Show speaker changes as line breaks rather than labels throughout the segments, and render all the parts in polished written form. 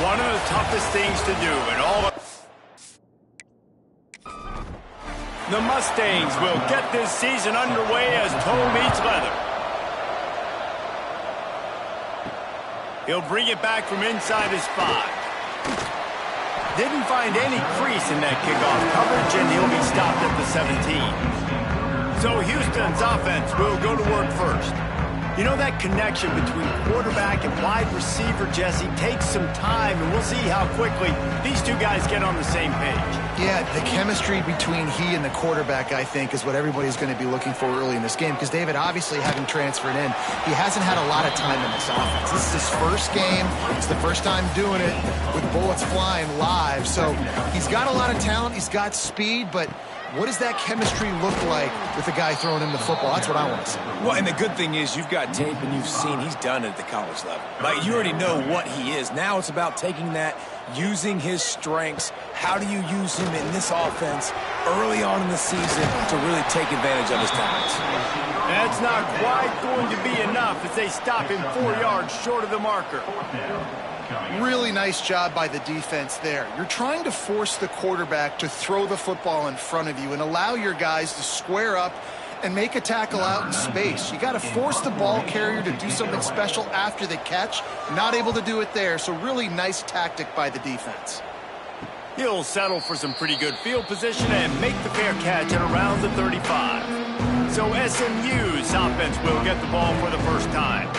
One of the toughest things to do in all of... The Mustangs will get this season underway as toe meets leather. He'll bring it back from inside his 5. Didn't find any crease in that kickoff coverage, and he'll be stopped at the 17. So Houston's offense will go to work first. You know, that connection between quarterback and wide receiver, Jesse, takes some time, and we'll see how quickly these two guys get on the same page.
Yeah, the chemistry between he and the quarterback, I think, is what everybody's going to be looking for early in this game. Because David, obviously, having transferred in, he hasn't had a lot of time in this offense. This is his first game. It's the first time doing it with bullets flying live. So he's got a lot of talent. He's got speed, but what does that chemistry look like with the guy throwing him the football? That's what I want to see.
Well, and the good thing is you've got tape and you've seen he's done it at the college level. Like, you already know what he is. Now it's about taking that, using his strengths. How do you use him in this offense early on in the season to really take advantage of his talents?
That's not quite going to be enough as they stop him 4 yards short of the marker.
Really nice job by the defense there. You're trying to force the quarterback to throw the football in front of you and allow your guys to square up and make a tackle out in space. You got to force the ball carrier to do something special after the catch. Not able to do it there, so really nice tactic by the defense.
He'll settle for some pretty good field position and make the fair catch at around the 35. So SMU's offense will get the ball for the first time.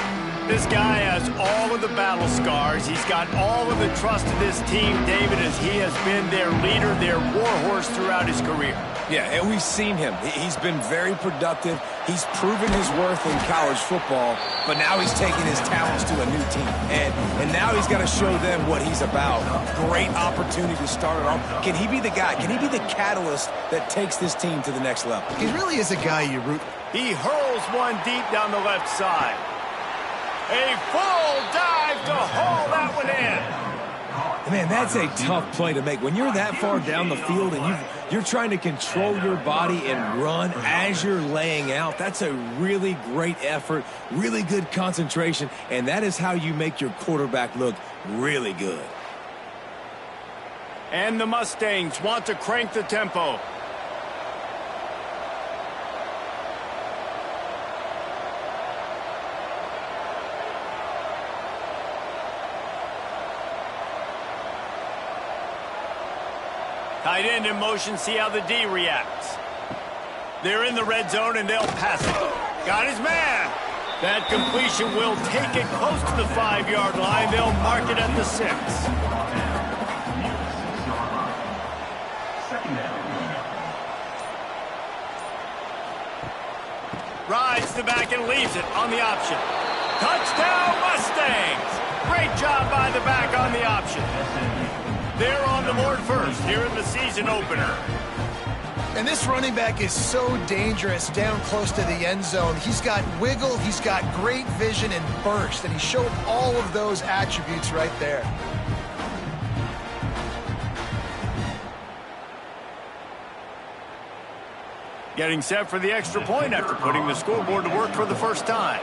This guy has all of the battle scars. He's got all of the trust of this team, David, as he has been their leader, their warhorse throughout his career.
Yeah, and we've seen him. He's been very productive. He's proven his worth in college football, but now he's taking his talents to a new team. And now he's got to show them what he's about. Great opportunity to start it off. Can he be the guy? Can he be the catalyst that takes this team to the next level?
He really is a guy you root.
He hurls one deep down the left side. A full dive to haul that one in.
Man, that's a tough play to make. When you're that far down the field and you're trying to control your body and run as you're laying out, that's a really great effort, really good concentration, and that is how you make your quarterback look really good.
And the Mustangs want to crank the tempo. Tight end in motion, see how the D reacts. They're in the red zone, and they'll pass it. Got his man. That completion will take it close to the 5-yard line. They'll mark it at the 6. Rides the back and leaves it on the option. Touchdown, Mustangs! Great job by the back on the option. They're on the board first here in the season opener.
And this running back is so dangerous down close to the end zone. He's got wiggle, he's got great vision and burst, and he showed all of those attributes right there.
Getting set for the extra point after putting the scoreboard to work for the first time.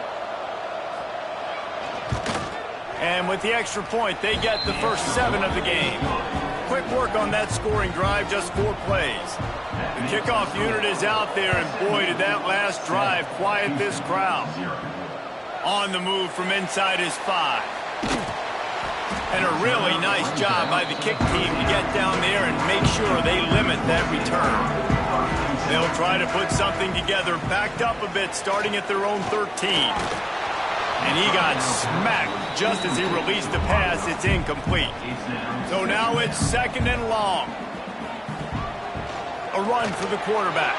And with the extra point, they get the first 7 of the game. Quick work on that scoring drive, just 4 plays. The kickoff unit is out there, and boy, did that last drive quiet this crowd. On the move from inside his 5. And a really nice job by the kick team to get down there and make sure they limit that return. They'll try to put something together, backed up a bit, starting at their own 13. And he got smacked just as he released the pass. It's incomplete. So now it's 2nd and long. A run for the quarterback.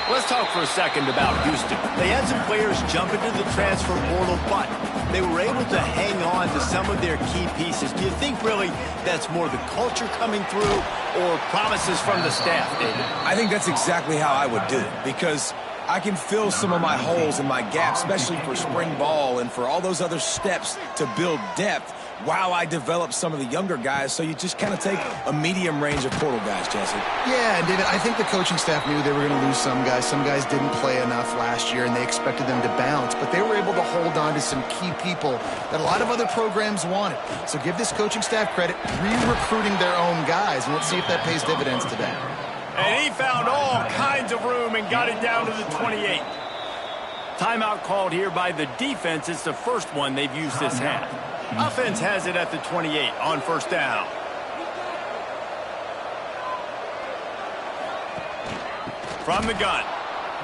Let's talk for a second about Houston. They had some players jump into the transfer portal, but they were able to hang on to some of their key pieces. Do you think really that's more the culture coming through or promises from the staff, David?
I think that's exactly how I would do it, because I can fill some of my holes and my gaps, especially for spring ball and for all those other steps to build depth. while I develop some of the younger guys. So you just kind of take a medium range of portal guys, Jesse.
Yeah, and David, I think the coaching staff knew they were going to lose some guys. Some guys didn't play enough last year, and they expected them to bounce. But they were able to hold on to some key people that a lot of other programs wanted. So give this coaching staff credit, re-recruiting their own guys, and let's see if that pays dividends today.
And he found all kinds of room and got it down to the 28. Timeout called here by the defense. It's the first one they've used this half. Offense has it at the 28 on first down. From the gun,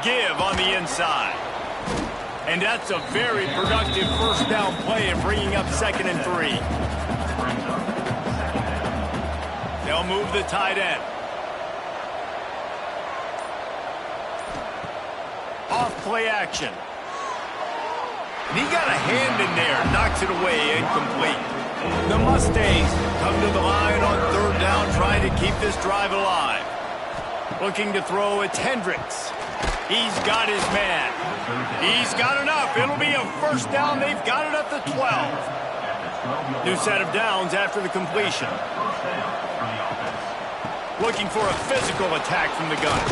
give on the inside. And that's a very productive first down play and bringing up 2nd and 3. They'll move the tight end. Off play action. And he got a hand in there, knocks it away, incomplete. The Mustangs come to the line on 3rd down, trying to keep this drive alive. Looking to throw, it's Hendricks. He's got his man. He's got enough. It'll be a first down. They've got it at the 12. New set of downs after the completion. Looking for a physical attack from the gun.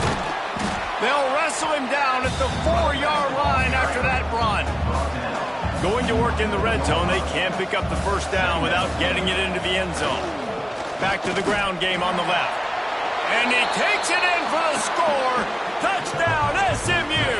They'll wrestle him down at the 4-yard line after that run. Going to work in the red zone, they can't pick up the first down without getting it into the end zone. Back to the ground game on the left. And he takes it in for the score. Touchdown, SMU.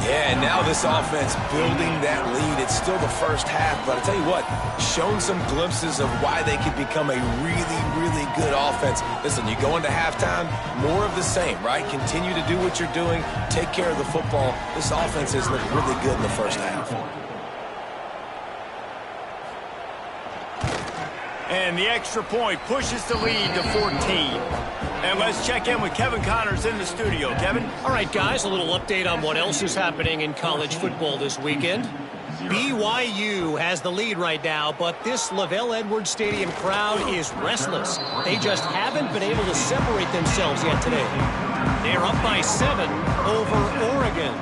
Yeah, and now this offense building that lead. It's still the first half, but I'll tell you what, shown some glimpses of why they could become a really, really good offense. Listen, you go into halftime, more of the same, right? Continue to do what you're doing, take care of the football. This offense has looked really good in the first half.
And the extra point pushes the lead to 14. And let's check in with Kevin Connors in the studio. Kevin?
All right, guys, a little update on what else is happening in college football this weekend. BYU has the lead right now, but this Lavelle Edwards Stadium crowd is restless. They just haven't been able to separate themselves yet today. They're up by 7 over Oregon.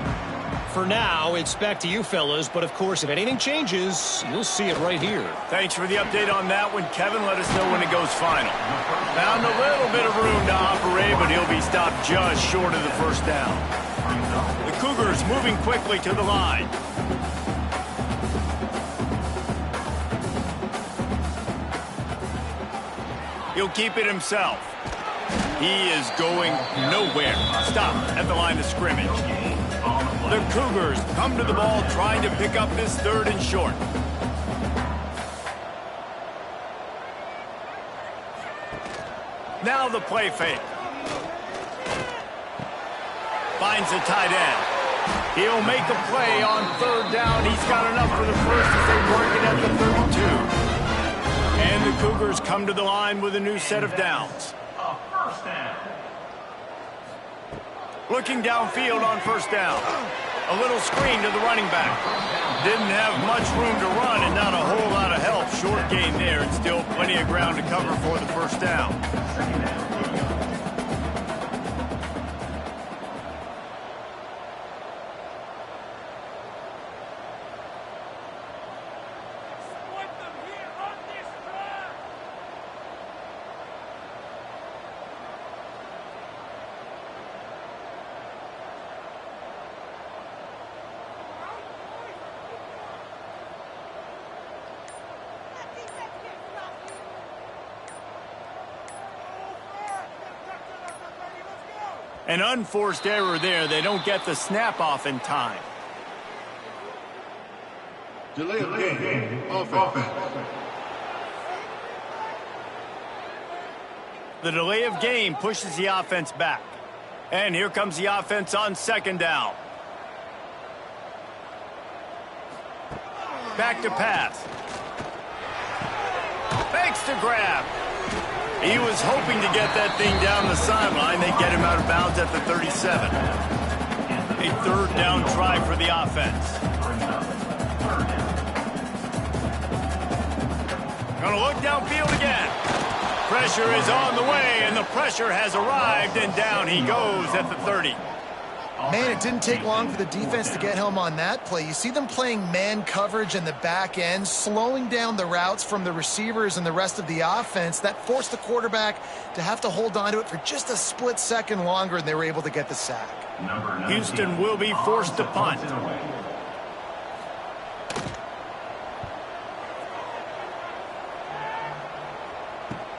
For now, it's back to you fellas, but of course, if anything changes, you'll see it right here.
Thanks for the update on that one, Kevin. Let us know when it goes final. Found a little bit of room to operate, but he'll be stopped just short of the first down. The Cougars moving quickly to the line. He'll keep it himself. He is going nowhere. Stop at the line of scrimmage. The Cougars come to the ball trying to pick up this 3rd and short. Now the play fake. Finds the tight end. He'll make a play on 3rd down. He's got enough for the first as they work it at the 32. And the Cougars come to the line with a new set of downs. Looking downfield on first down. A little screen to the running back. Didn't have much room to run and not a whole lot of help. Short gain there and still plenty of ground to cover for the first down. An unforced error there. They don't get the snap off in time.
Delay of game. Offense.
The delay of game pushes the offense back. And here comes the offense on 2nd down. Back to pass. Fakes to grab. He was hoping to get that thing down the sideline. They get him out of bounds at the 37. A 3rd down try for the offense. Gonna look downfield again. Pressure is on the way, and the pressure has arrived, and down he goes at the 30.
Man, it didn't take long for the defense to get home on that play. You see them playing man coverage in the back end, slowing down the routes from the receivers and the rest of the offense. That forced the quarterback to have to hold on to it for just a split second longer, and they were able to get the sack.
Houston will be forced to punt.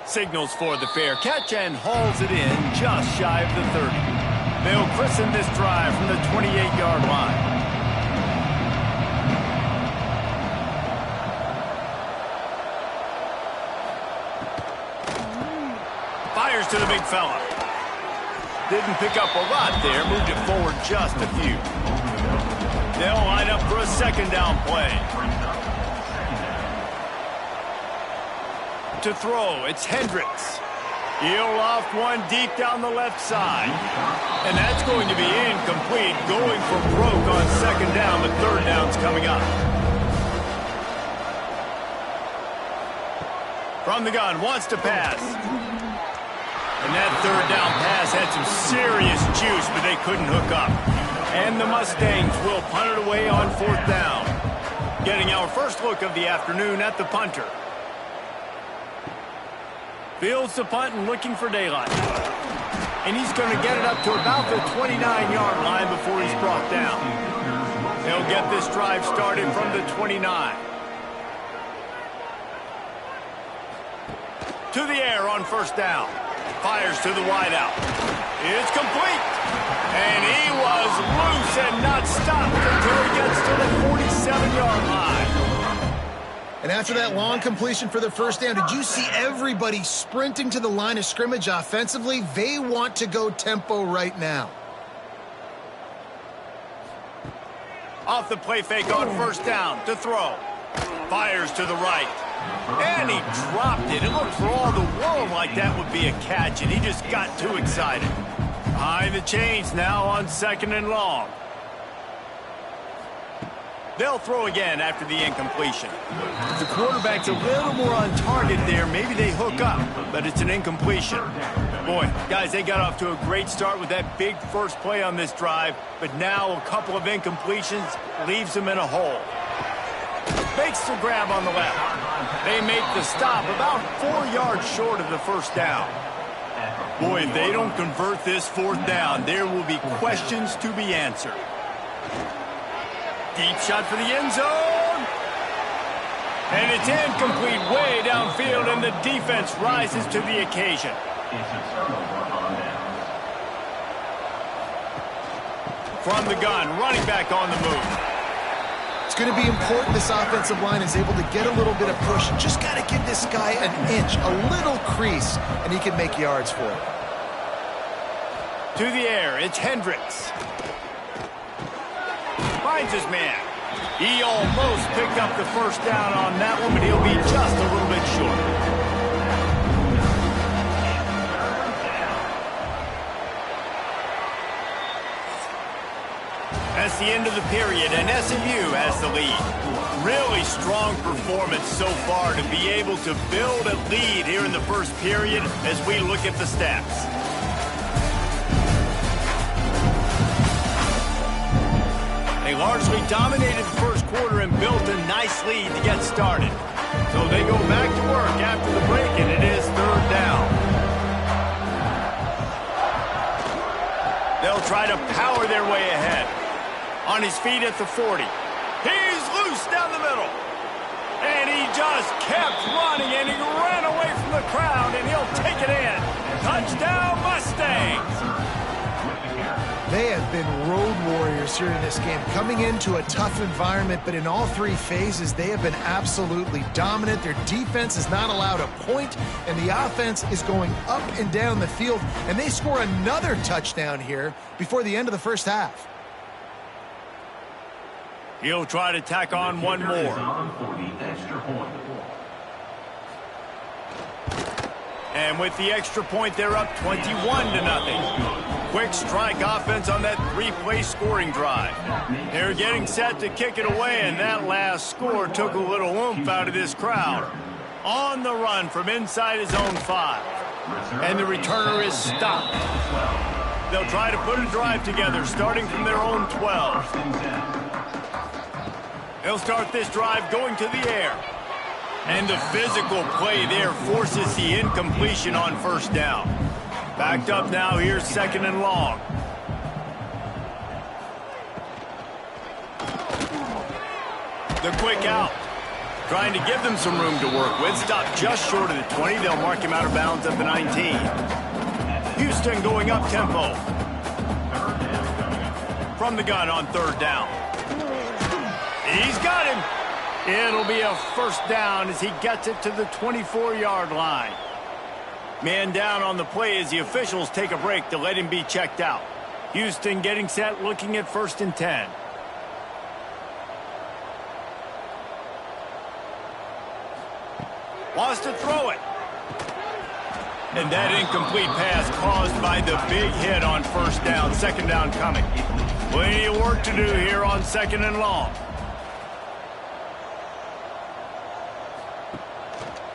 Signals for the fair catch and hauls it in just shy of the 30. They'll christen this drive from the 28-yard line. Fires to the big fella. Didn't pick up a lot there, moved it forward just a few. They'll line up for a second down play. To throw, it's Hendricks. He'll loft one deep down the left side. And that's going to be incomplete, going for broke on second down, but third down's coming up. From the gun, wants to pass. And that third down pass had some serious juice, but they couldn't hook up. And the Mustangs will punt it away on fourth down. Getting our first look of the afternoon at the punter. Fields the punt and looking for daylight. And he's going to get it up to about the 29-yard line before he's brought down. They'll get this drive started from the 29. To the air on first down. Fires to the wideout. It's complete. And he was loose and not stopped until he gets to the 47-yard line.
And after that long completion for the first down, did you see everybody sprinting to the line of scrimmage offensively? They want to go tempo right now.
Off the play fake on first down to throw. Fires to the right. And he dropped it. It looked for all the world like that would be a catch, and he just got too excited. Behind the chains now on second and long. They'll throw again after the incompletion. The quarterback's a little more on target there. Maybe they hook up, but it's an incompletion. Boy, guys, they got off to a great start with that big first play on this drive, but now a couple of incompletions leaves them in a hole. Makes the grab on the left. They make the stop about 4 yards short of the first down. Boy, if they don't convert this fourth down, there will be questions to be answered. Deep shot for the end zone. And it's incomplete way downfield, and the defense rises to the occasion. From the gun, running back on the move.
It's going to be important this offensive line is able to get a little bit of push. Just got to give this guy an inch, a little crease, and he can make yards for it.
To the air, it's Hendricks. Finds his man. He almost picked up the first down on that one, but he'll be just a little bit short. That's the end of the period, and SMU has the lead. Really strong performance so far to be able to build a lead here in the first period as we look at the stats. They largely dominated the first quarter and built a nice lead to get started. So they go back to work after the break, and it is third down. They'll try to power their way ahead. On his feet at the 40. He's loose down the middle. And he just kept running, and he ran away from the crowd, and he'll take it in. Touchdown, Mustangs!
They have been road warriors here in this game, coming into a tough environment, but in all three phases, they have been absolutely dominant. Their defense is not allowed a point, and the offense is going up and down the field, and they score another touchdown here before the end of the first half.
He'll try to tack on one more. And with the extra point, they're up 21-0. Quick strike offense on that three-play scoring drive. They're getting set to kick it away, and that last score took a little oomph out of this crowd. On the run from inside his own 5. And the returner is stopped. They'll try to put a drive together, starting from their own 12. They'll start this drive going to the air. And the physical play there forces the incompletion on first down. Backed up now, here's 2nd and long. The quick out. Trying to give them some room to work with. Stopped just short of the 20. They'll mark him out of bounds at the 19. Houston going up tempo. From the gun on 3rd down. He's got him. It'll be a first down as he gets it to the 24-yard line. Man down on the play as the officials take a break to let him be checked out. Houston getting set, looking at 1st and 10. Wants to throw it. And that incomplete pass caused by the big hit on 1st down. 2nd down coming. Plenty of work to do here on 2nd and long.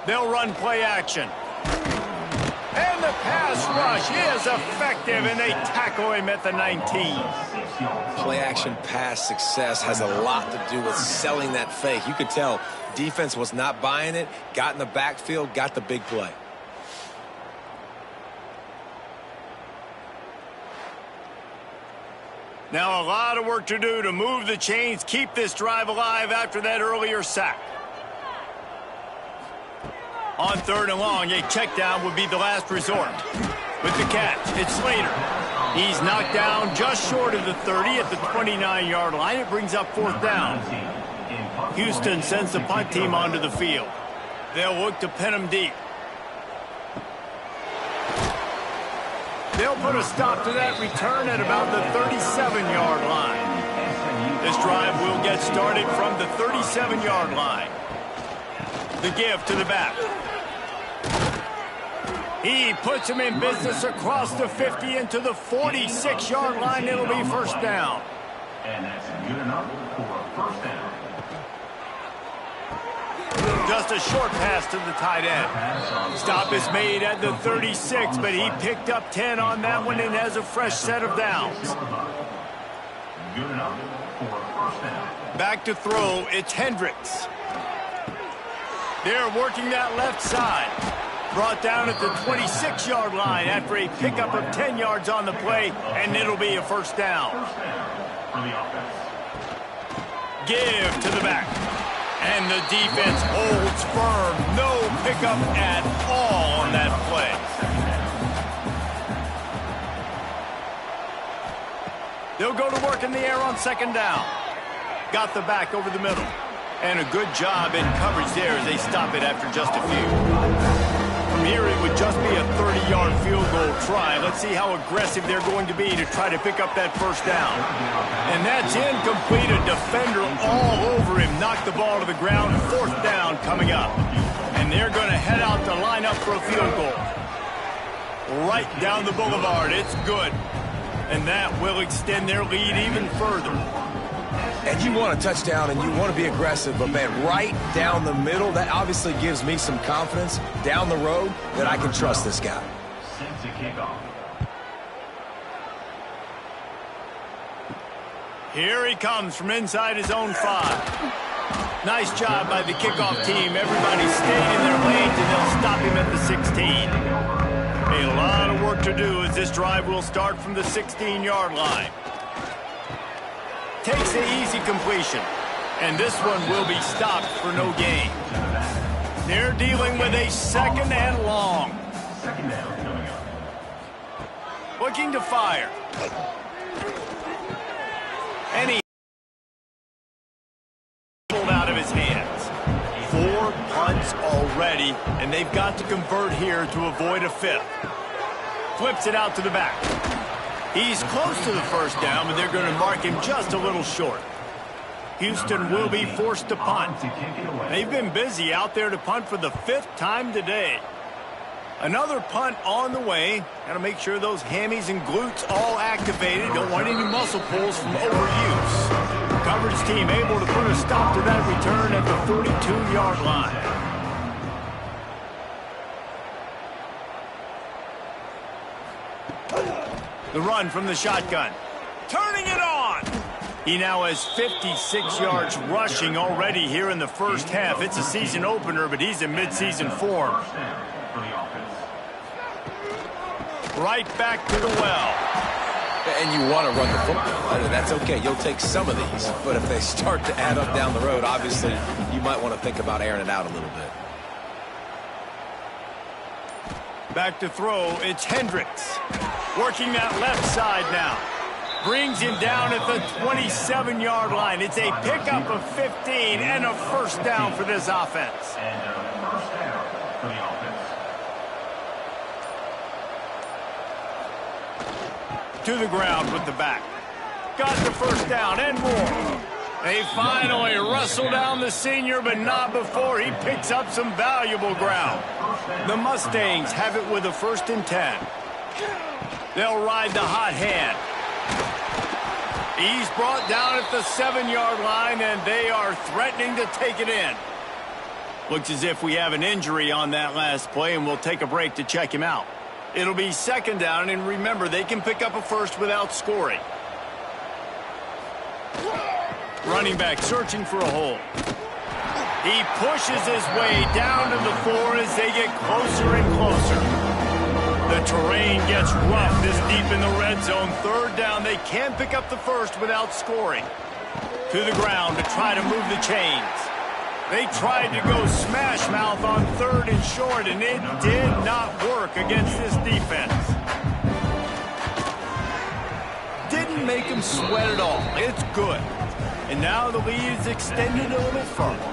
They'll run play action. And the pass rush is effective, and they tackle him at the 19.
Play action pass success has a lot to do with selling that fake. You could tell defense was not buying it, got in the backfield, got the big play.
Now a lot of work to do to move the chains, keep this drive alive after that earlier sack. On 3rd and long, a check down would be the last resort. With the catch, it's Slater. He's knocked down just short of the 30 at the 29-yard line. It brings up 4th down. Houston sends the punt team onto the field. They'll look to pin him deep. They'll put a stop to that return at about the 37-yard line. This drive will get started from the 37-yard line. The give to the back. He puts him in business across the 50 into the 46-yard line. It'll be first down.
And that's good enough for a first down.
Just a short pass to the tight end. Stop is made at the 36, but he picked up 10 on that one and has a fresh set of downs.
Good enough for a first down.
Back to throw, it's Hendricks. They're working that left side. Brought down at the 26-yard line after a pickup of 10 yards on the play, and it'll be a first down.
For the offense.
Give to the back. And the defense holds firm. No pickup at all on that play. They'll go to work in the air on 2nd down. Got the back over the middle. And a good job in coverage there as they stop it after just a few. From here, it would just be a 30-yard field goal try. Let's see how aggressive they're going to be to try to pick up that first down. And that's incomplete. A defender all over him. Knocked the ball to the ground. 4th down coming up. And they're going to head out to line up for a field goal. Right down the boulevard. It's good. And that will extend their lead even further.
And you want a touchdown and you want to be aggressive, but man, right down the middle, that obviously gives me some confidence down the road that I can trust this guy.
Since the kickoff.
Here he comes from inside his own 5. Nice job by the kickoff team. Everybody stayed in their lanes and they'll stop him at the 16. A lot of work to do as this drive will start from the 16-yard line. Takes the easy completion, and this one will be stopped for no gain. They're dealing with a 2nd and long.
Second down coming up.
Looking to fire. And he pulled out of his hands. 4 punts already, and they've got to convert here to avoid a 5th. Flips it out to the back. He's close to the first down, but they're going to mark him just a little short. Houston will be forced to punt. They've been busy out there to punt for the 5th time today. Another punt on the way. Got to make sure those hammies and glutes all activated. Don't want any muscle pulls from overuse. Coverage team able to put a stop to that return at the 42-yard line. The run from the shotgun. Turning it on. He now has 56 yards rushing already here in the first half. It's a season opener, but he's in midseason form. Right back to the well.
And you want to run the football. That's okay. You'll take some of these. But if they start to add up down the road, obviously, you might want to think about airing it out a little bit.
Back to throw, it's Hendricks. Working that left side now. Brings him down at the 27-yard line. It's a pickup of 15 and a first down for this offense.
And a first down for the offense.
To the ground with the back. Got the first down and more. They finally wrestle down the senior, but not before he picks up some valuable ground. The Mustangs have it with a 1st and 10. They'll ride the hot hand. He's brought down at the 7-yard line, and they are threatening to take it in. Looks as if we have an injury on that last play, and we'll take a break to check him out. It'll be 2nd down, and remember, they can pick up a first without scoring. Running back searching for a hole. He pushes his way down to the 4 as they get closer and closer. The terrain gets rough this deep in the red zone. 3rd down, they can pick up the first without scoring. To the ground to try to move the chains. They tried to go smash mouth on 3rd and short, and it did not work against this defense. Didn't make him sweat at all. It's good. And now the lead is extended a little further.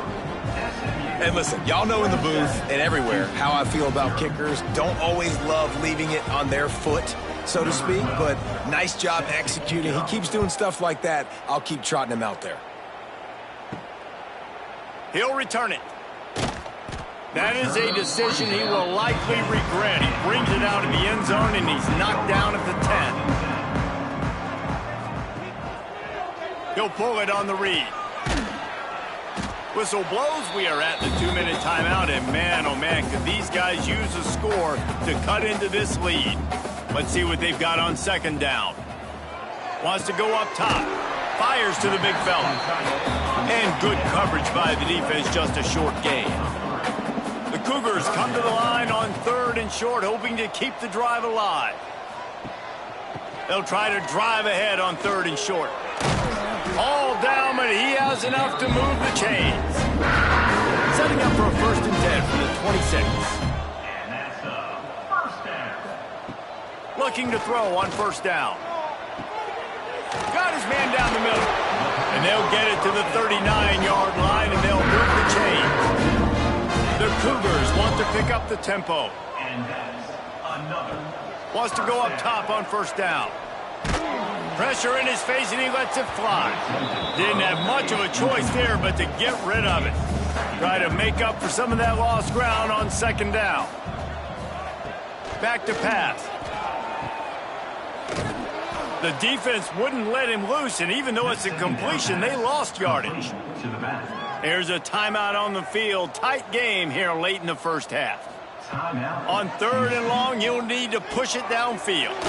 And listen, y'all know in the booth and everywhere how I feel about kickers. Don't always love leaving it on their foot, so to speak, but nice job executing. He keeps doing stuff like that. I'll keep trotting him out there.
He'll return it. That is a decision he will likely regret. He brings it out of the end zone, and he's knocked down at the 10. He'll pull it on the read. Whistle blows. We are at the 2-minute timeout, and man, oh man, could these guys use a score to cut into this lead. Let's see what they've got on 2nd down. Wants to go up top. Fires to the big fella. And good coverage by the defense, just a short gain. The Cougars come to the line on 3rd and short, hoping to keep the drive alive. They'll try to drive ahead on 3rd and short. All down, but he has enough to move the chains. Setting up for a 1st and 10 from the 26.
And that's a first down.
Looking to throw on 1st down. Got his man down the middle. And they'll get it to the 39-yard line, and they'll move the chains. The Cougars want to pick up the tempo.
And that's another.
Wants to go up top on 1st down. Pressure in his face, and he lets it fly. Didn't have much of a choice there, but to get rid of it. Try to make up for some of that lost ground on 2nd down. Back to pass. The defense wouldn't let him loose, and even though it's a completion, they lost yardage. There's a timeout on the field. Tight game here late in the first half. On 3rd and long, you'll need to push it downfield.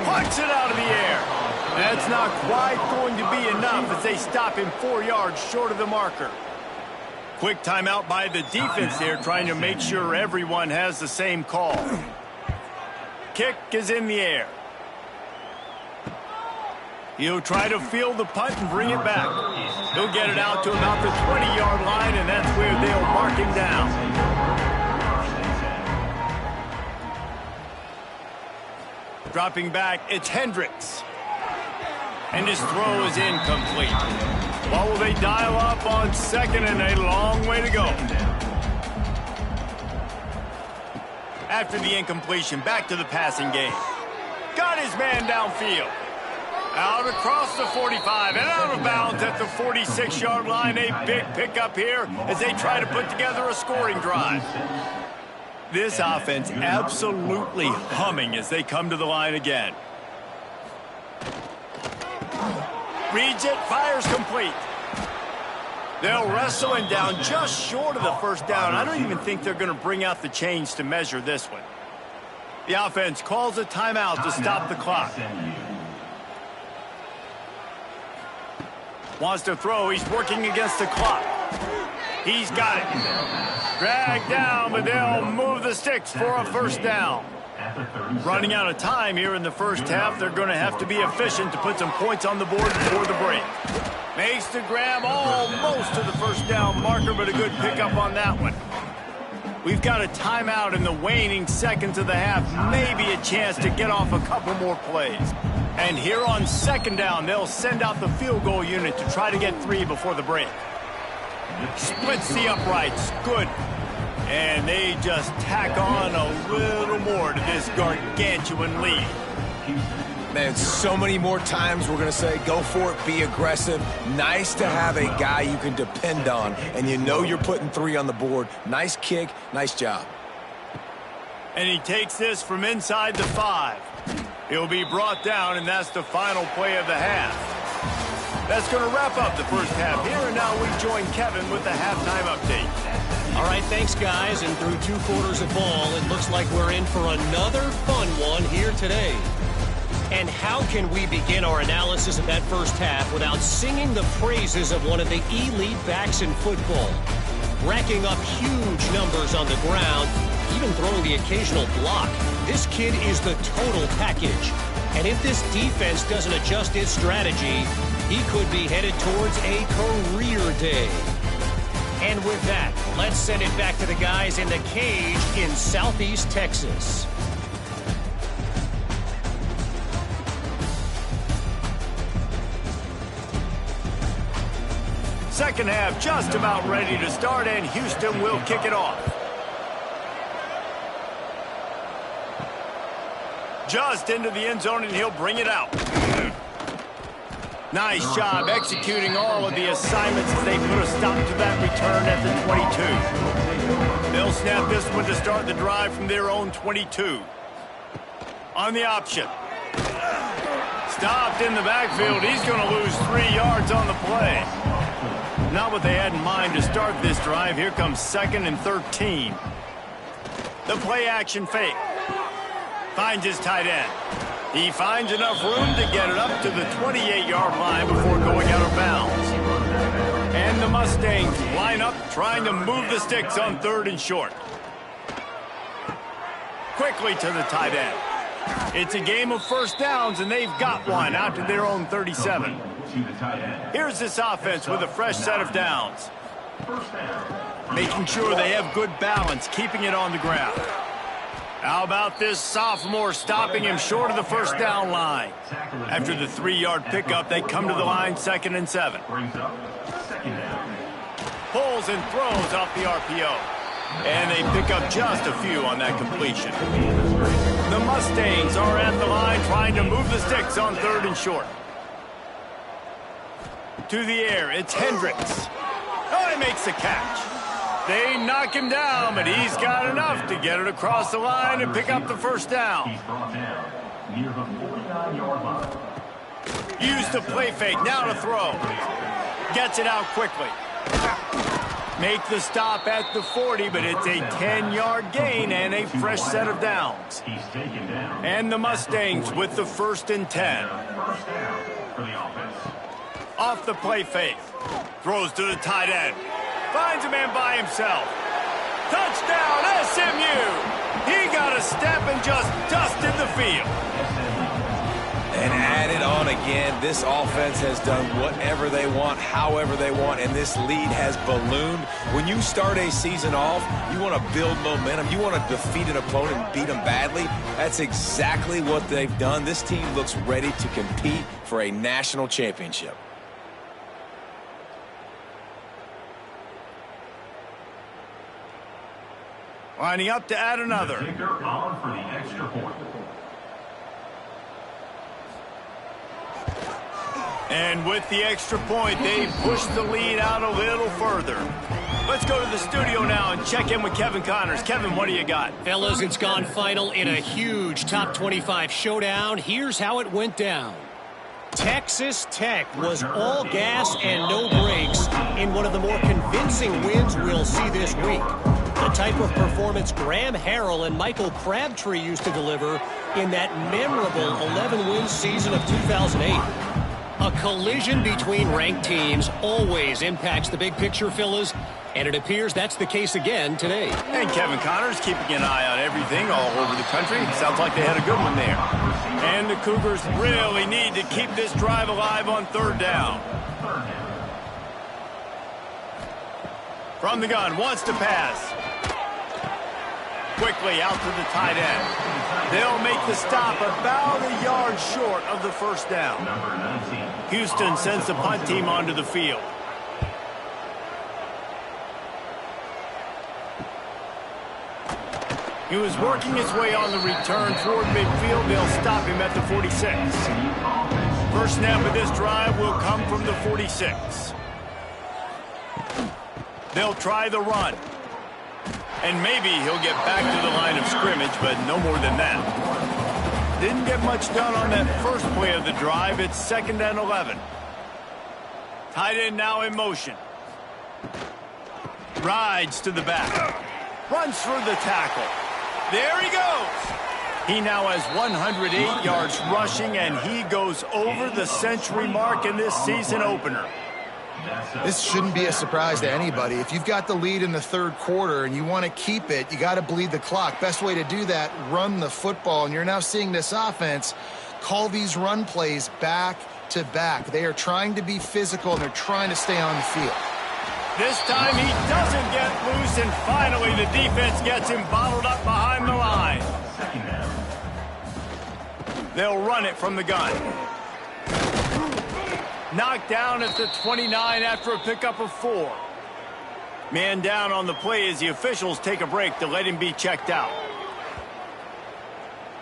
Punch it out of the air. That's not quite going to be enough as they stop him 4 yards short of the marker. Quick timeout by the defense there, trying to make sure everyone has the same call. Kick is in the air. He'll try to field the punt and bring it back. He'll get it out to about the 20-yard line, and that's where they'll mark him down. Dropping back, it's Hendricks. And his throw is incomplete. What will they dial up on 2nd, and a long way to go. After the incompletion, back to the passing game. Got his man downfield. Out across the 45 and out of bounds at the 46-yard line. A big pickup here as they try to put together a scoring drive. This offense absolutely humming as they come to the line again. Reads it, fires complete. They'll wrestle him down just short of the 1st down. I don't even think they're going to bring out the chains to measure this one. The offense calls a timeout to stop the clock. Wants to throw. He's working against the clock. He's got it. Dragged down, but they'll move the sticks for a first down. Running out of time here in the first half. They're going to have to be efficient to put some points on the board before the break. Makes the grab almost to the first down marker, but a good pickup on that one. We've got a timeout in the waning seconds of the half. Maybe a chance to get off a couple more plays. And here on second down, they'll send out the field goal unit to try to get 3 before the break. Splits the uprights. Good. And they just tack on a little more to this gargantuan lead.
Man, so many more times we're going to say, go for it, be aggressive. Nice to have a guy you can depend on, and you know you're putting 3 on the board. Nice kick, nice job.
And he takes this from inside the 5. He'll be brought down, and that's the final play of the half. That's going to wrap up the first half here, and now we join Kevin with the halftime update.
All right, thanks, guys. And through 2 quarters of ball, it looks like we're in for another fun one here today. And how can we begin our analysis of that first half without singing the praises of one of the elite backs in football? Racking up huge numbers on the ground, even throwing the occasional block. This kid is the total package. And if this defense doesn't adjust its strategy, he could be headed towards a career day. And with that, let's send it back to the guys in the cage in Southeast Texas.
Second half just about ready to start, and Houston will kick it off. Just into the end zone, and he'll bring it out. Nice job executing all of the assignments as they put a stop to that return at the 22. They'll snap this one to start the drive from their own 22. On the option. Stopped in the backfield. He's going to lose 3 yards on the play. Not what they had in mind to start this drive. Here comes 2nd and 13. The play action fake. Finds his tight end. He finds enough room to get it up to the 28-yard line before going out of bounds. And the Mustangs line up trying to move the sticks on 3rd and short. Quickly to the tight end. It's a game of first downs, and they've got one out to their own 37. Here's this offense with a fresh set of downs. Making sure they have good balance, keeping it on the ground. How about this sophomore stopping him short of the first down line? After the 3-yard pickup, they come to the line 2nd and 7. Pulls and throws off the RPO. And they pick up just a few on that completion. The Mustangs are at the line trying to move the sticks on 3rd and short. To the air, it's Hendricks. Oh, he makes the catch. They knock him down, but he's got enough to get it across the line and pick up the first down.
He's brought down near the 49-yard line.
Use the play fake, now to throw. Gets it out quickly. Make the stop at the 40, but it's a 10-yard gain and a fresh set of downs.
He's taken down.
And the Mustangs with the 1st and 10.
First down for the offense.
Off the play fake. Throws to the tight end. Finds a man by himself. Touchdown, SMU! He got a step and just dusted the field.
And add it on again. This offense has done whatever they want, however they want, and this lead has ballooned. When you start a season off, you want to build momentum. You want to defeat an opponent and beat them badly. That's exactly what they've done. This team looks ready to compete for a national championship.
Lining up to add another.
Kicker on for the extra point.
And with the extra point, they push the lead out a little further. Let's go to the studio now and check in with Kevin Connors. Kevin, what do you got?
Fellas, it's gone final in a huge top 25 showdown. Here's how it went down. Texas Tech was all gas and no brakes in one of the more convincing wins we'll see this week. The type of performance Graham Harrell and Michael Crabtree used to deliver in that memorable 11-win season of 2008. A collision between ranked teams always impacts the big picture, fellas, and it appears that's the case again today.
And Kevin Connors keeping an eye on everything all over the country. Sounds like they had a good one there. And the Cougars really need to keep this drive alive on third down. From the gun, wants to pass. Quickly out to the tight end. They'll make the stop about a yard short of the first down. Houston sends the punt team onto the field. He was working his way on the return toward midfield. They'll stop him at the 46. First snap of this drive will come from the 46. They'll try the run. And maybe he'll get back to the line of scrimmage, but no more than that. Didn't get much done on that first play of the drive. It's 2nd and 11. Tight end now in motion. Rides to the back. Runs through the tackle. There he goes. He now has 108 yards rushing, and he goes over the century mark in this season opener.
This shouldn't be a surprise to anybody. If you've got the lead in the third quarter and you want to keep it, you got to bleed the clock. Best way to do that, run the football. And you're now seeing this offense call these run plays back to back. They are trying to be physical, and they're trying to stay on the field.
This time he doesn't get loose, and finally the defense gets him bottled up behind the line. They'll run it from the gun. Knocked down at the 29 after a pickup of 4. Man down on the play as the officials take a break to let him be checked out.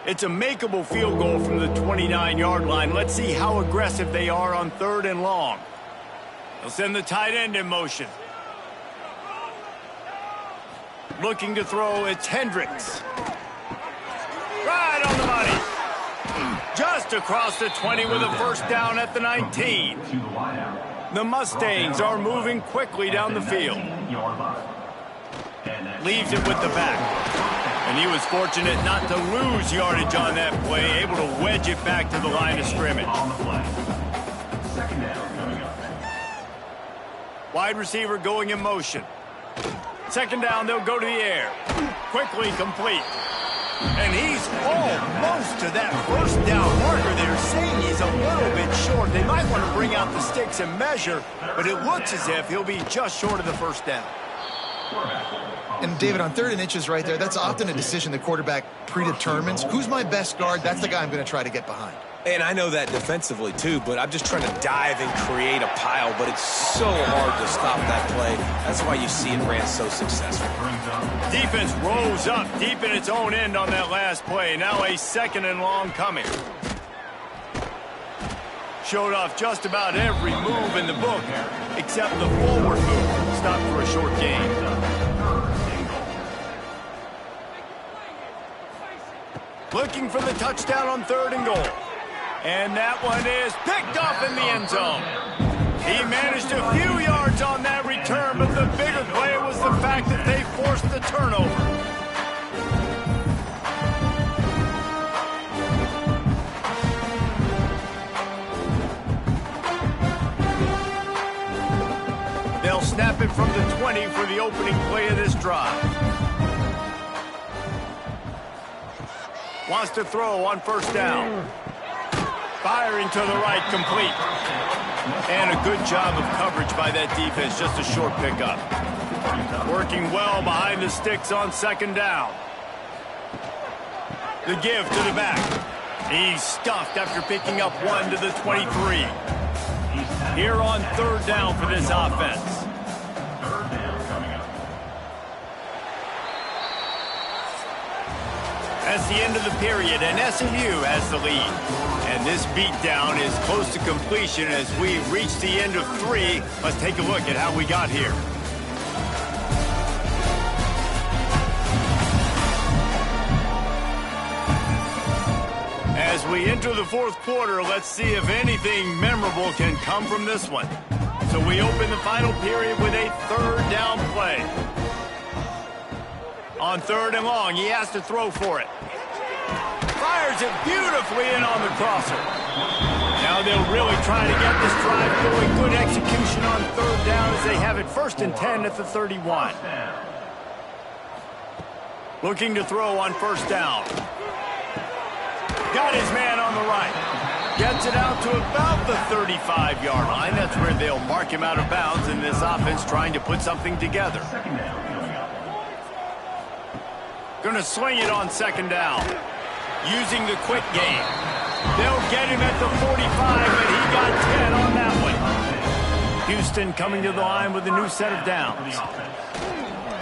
It's a makeable field goal from the 29-yard line. Let's see how aggressive they are on 3rd and long. They'll send the tight end in motion. Looking to throw, it's Hendricks. Right on the money. Just across the 20 with a first down at the 19. The Mustangs are moving quickly down the field. Leaves it with the back. And he was fortunate not to lose yardage on that play, able to wedge it back to the line of scrimmage. Wide receiver going in motion. 2nd down, they'll go to the air. Quickly complete. And he's almost to that first down marker. They're saying he's a little bit short. They might want to bring out the sticks and measure, but it looks as if he'll be just short of the first down.
And, David, on 3rd and inches right there, that's often a decision the quarterback predetermines. Who's my best guard? That's the guy I'm going to try to get behind.
And I know that defensively, too, but I'm just trying to dive and create a pile, but it's so hard to stop that play. That's why you see it ran so successful.
Defense rose up deep in its own end on that last play. Now a 2nd and long coming. Showed off just about every move in the book, except the forward move. Stopped for a short gain. Looking for the touchdown on 3rd and goal. And that one is picked off in the end zone. He managed a few yards on that return, but the bigger play was the fact that they forced the turnover. They'll snap it from the 20 for the opening play of this drive. Wants to throw on 1st down. Firing to the right, complete. And a good job of coverage by that defense, just a short pickup. Working well behind the sticks on 2nd down. The give to the back. He's stuffed after picking up 1 to the 23. Here on 3rd down for this offense. That's the end of the period, and SMU has the lead. And this beatdown is close to completion as we reach the end of 3. Let's take a look at how we got here. As we enter the 4th quarter, let's see if anything memorable can come from this one. So we open the final period with a 3rd down play. On 3rd and long, he has to throw for it. Fires it beautifully in on the crosser. Now they'll really try to get this drive going. Good execution on 3rd down as they have it 1st and 10 at the 31. Looking to throw on 1st down. Got his man on the right. Gets it out to about the 35-yard line. That's where they'll mark him out of bounds in this offense trying to put something together. Gonna swing it on 2nd down. Using the quick game. They'll get him at the 45, but he got 10 on that one. Houston coming to the line with a new set of downs.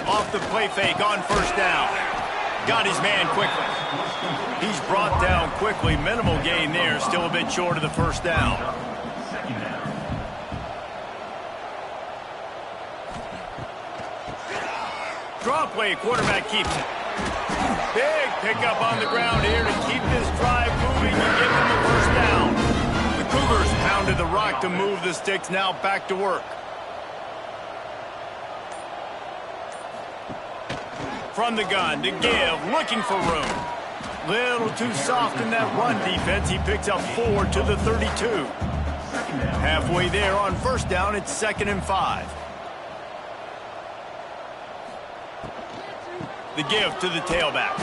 Off the play fake on 1st down. Got his man quickly. He's brought down quickly. Minimal gain there. Still a bit short of the 1st down. Draw play. Quarterback keeps it. Big pickup on the ground here to keep this drive moving and give them the 1st down. The Cougars pounded the rock to move the sticks. Now back to work. From the gun to give, looking for room. Little too soft in that run defense. He picks up 4 to the 32. Halfway there on 1st down, it's 2nd and 5. The give to the tailback.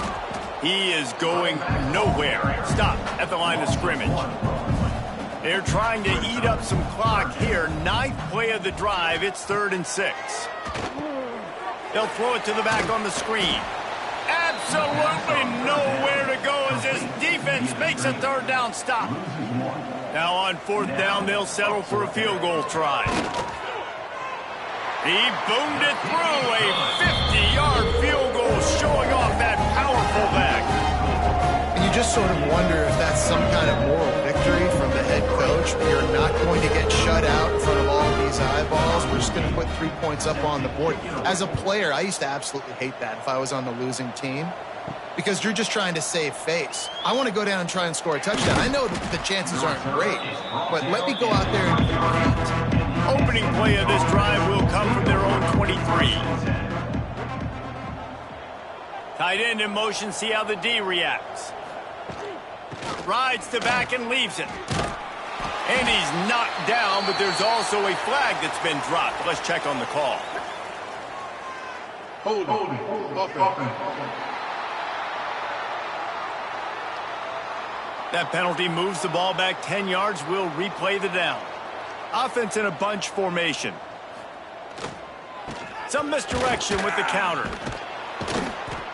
He is going nowhere. Stop at the line of scrimmage. They're trying to eat up some clock here. 9th play of the drive. It's 3rd and 6. They'll throw it to the back on the screen. Absolutely nowhere to go as this defense makes a 3rd down stop. Now on 4th down, they'll settle for a field goal try. He boomed it through. A 50-yard field goal showing off that powerful back.
And you just sort of wonder if that's some kind of moral victory from the head coach. You're not going to get shut out in front of all of these eyeballs. We're just going to put 3 points up on the board. As a player, I used to absolutely hate that if I was on the losing team, because you're just trying to save face. I want to go down and try and score a touchdown. I know that the chances aren't great, but let me go out there and compete.
Opening play of this drive will come from their own 23. Tight end in motion, see how the D reacts. Rides to back and leaves it. And he's knocked down, but there's also a flag that's been dropped. Let's check on the call.
Holding.
That penalty moves the ball back 10 yards. We'll replay the down. Offense in a bunch formation. Some misdirection with the counter.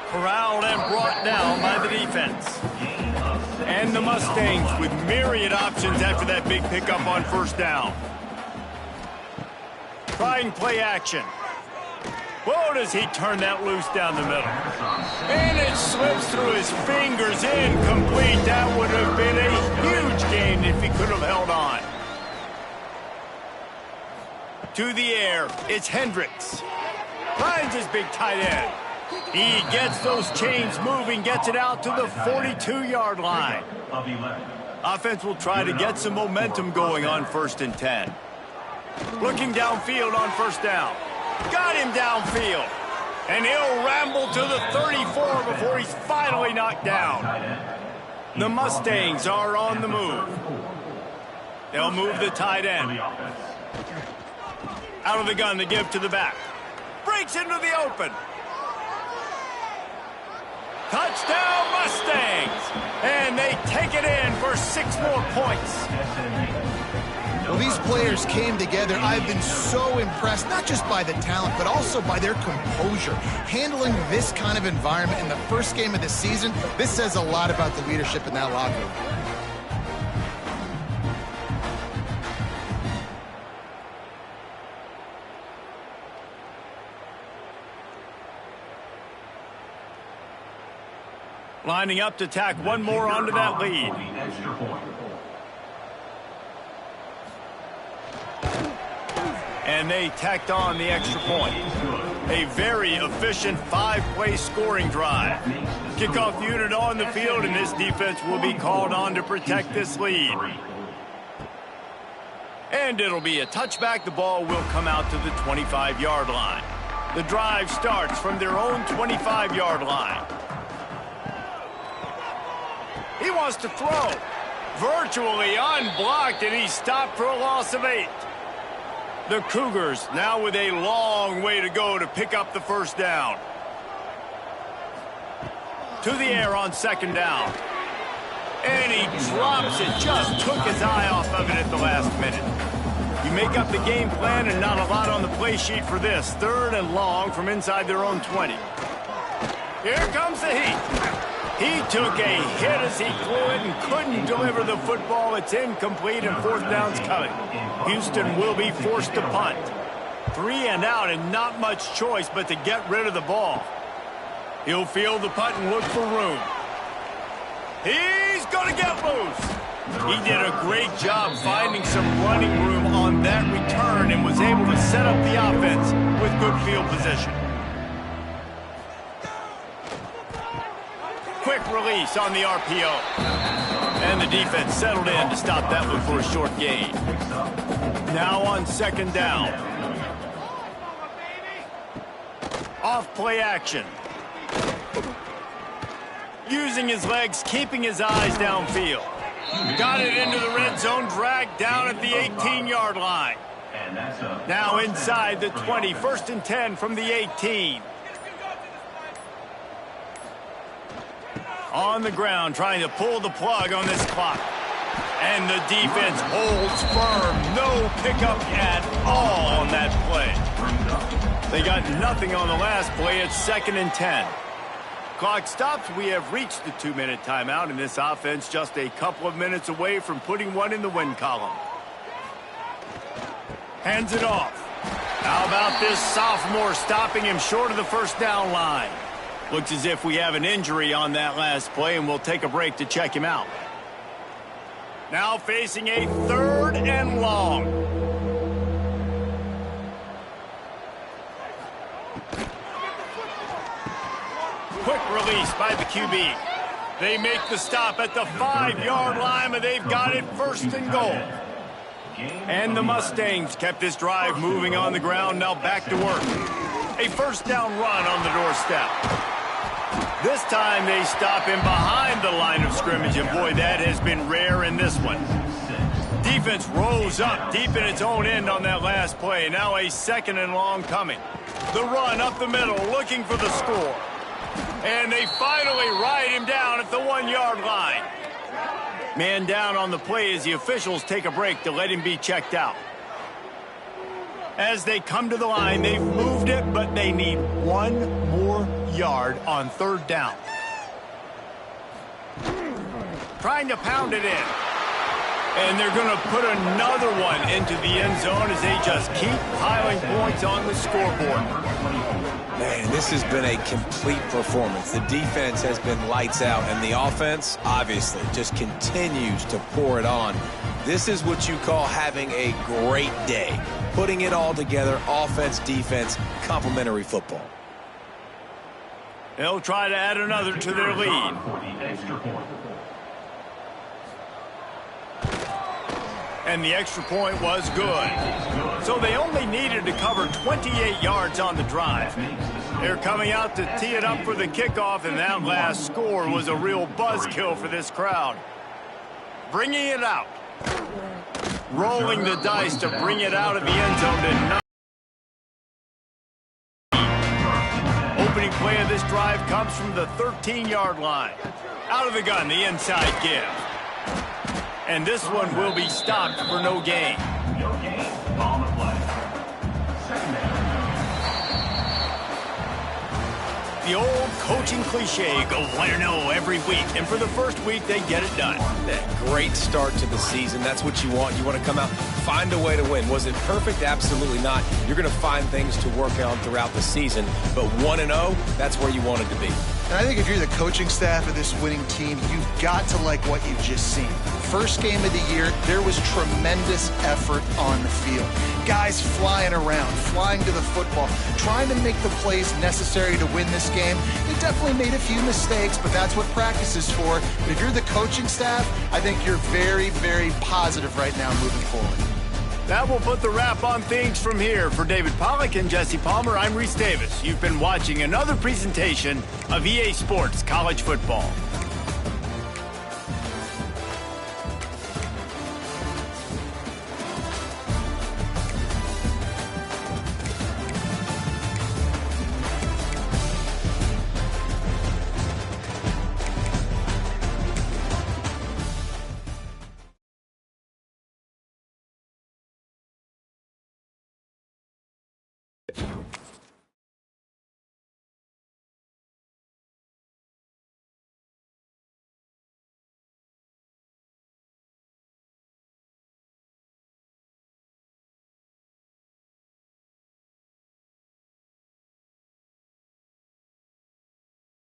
Corralled and brought down by the defense. And the Mustangs with myriad options after that big pickup on 1st down. Trying play action. Whoa, does he turn that loose down the middle. And it slips through his fingers, incomplete. That would have been a huge gain if he could have held on. To the air, it's Hendricks. Finds his big tight end. He gets those chains moving, gets it out to the 42-yard line. Offense will try to get some momentum going on 1st and 10. Looking downfield on 1st down. Got him downfield. And he'll ramble to the 34 before he's finally knocked down. The Mustangs are on the move. They'll move the tight end. Out of the gun, the give to the back. Breaks into the open. Touchdown, Mustangs! And they take it in for 6 more points.
Well, these players came together. I've been so impressed, not just by the talent, but also by their composure. Handling this kind of environment in the first game of the season, this says a lot about the leadership in that locker room.
Lining up to tack one more onto that lead. And they tacked on the extra point. A very efficient 5-play scoring drive. Kickoff unit on the field, and this defense will be called on to protect this lead. And it'll be a touchback. The ball will come out to the 25-yard line. The drive starts from their own 25-yard line. He wants to throw. Virtually unblocked, and he's stopped for a loss of 8. The Cougars now with a long way to go to pick up the first down. To the air on second down. And he drops it. Just took his eye off of it at the last minute. You make up the game plan and not a lot on the play sheet for this. 3rd and long from inside their own 20. Here comes the heat. He took a hit as he threw it and couldn't deliver the football. It's incomplete and 4th down's coming. Houston will be forced to punt. 3 and out and not much choice but to get rid of the ball. He'll field the punt and look for room. He's going to get loose. He did a great job finding some running room on that return and was able to set up the offense with good field position. Quick release on the RPO. And the defense settled in to stop that one for a short gain. Now on second down. Off play action. Using his legs, keeping his eyes downfield. Got it into the red zone, dragged down at the 18-yard line. Now inside the 20, 1st and 10 from the 18. On the ground, trying to pull the plug on this clock. And the defense holds firm. No pickup at all on that play. They got nothing on the last play. It's 2nd and 10. Clock stops. We have reached the 2-minute timeout, and this offense just a couple of minutes away from putting one in the win column. Hands it off. How about this sophomore stopping him short of the first down line? Looks as if we have an injury on that last play, and we'll take a break to check him out. Now facing a 3rd and long. Quick release by the QB. They make the stop at the 5-yard line, but they've got it 1st and goal. And the Mustangs kept this drive moving on the ground, now back to work. A 1st down run on the doorstep. This time they stop him behind the line of scrimmage, and boy, that has been rare in this one. Defense rose up deep in its own end on that last play. Now a 2nd and long coming. The run up the middle, looking for the score. And they finally ride him down at the 1-yard line. Man down on the play as the officials take a break to let him be checked out. As they come to the line, they've moved it, but they need 1 more yard on 3rd down. Trying to pound it in. And they're going to put another one into the end zone as they just keep piling points on the scoreboard.
Man, this has been a complete performance. The defense has been lights out, and the offense, obviously, just continues to pour it on. This is what you call having a great day. Putting it all together, offense, defense, complementary football.
They'll try to add another to their lead. And the extra point was good. So they only needed to cover 28 yards on the drive. They're coming out to tee it up for the kickoff, and that last score was a real buzzkill for this crowd. Bringing it out. Rolling the dice to bring it out of the end zone to 9. Opening play of this drive comes from the 13-yard line. Out of the gun, the inside give. And this one will be stopped for no gain.
No gain on the play. 2nd down.
The old coaching cliche, go 1-0 every week. And for the first week, they get it done.
That great start to the season. That's what you want. You want to come out, find a way to win. Was it perfect? Absolutely not. You're going to find things to work on throughout the season. But 1-0, that's where you want it to be.
And I think if you're the coaching staff of this winning team, you've got to like what you've just seen. First game of the year, there was tremendous effort on the field. Guys flying around, flying to the football, trying to make the plays necessary to win this game. They definitely made a few mistakes, but that's what practice is for. But if you're the coaching staff, I think you're very, very positive right now moving forward.
That will put the wrap on things from here. For David Pollack and Jesse Palmer, I'm Reese Davis. You've been watching another presentation of EA Sports College Football.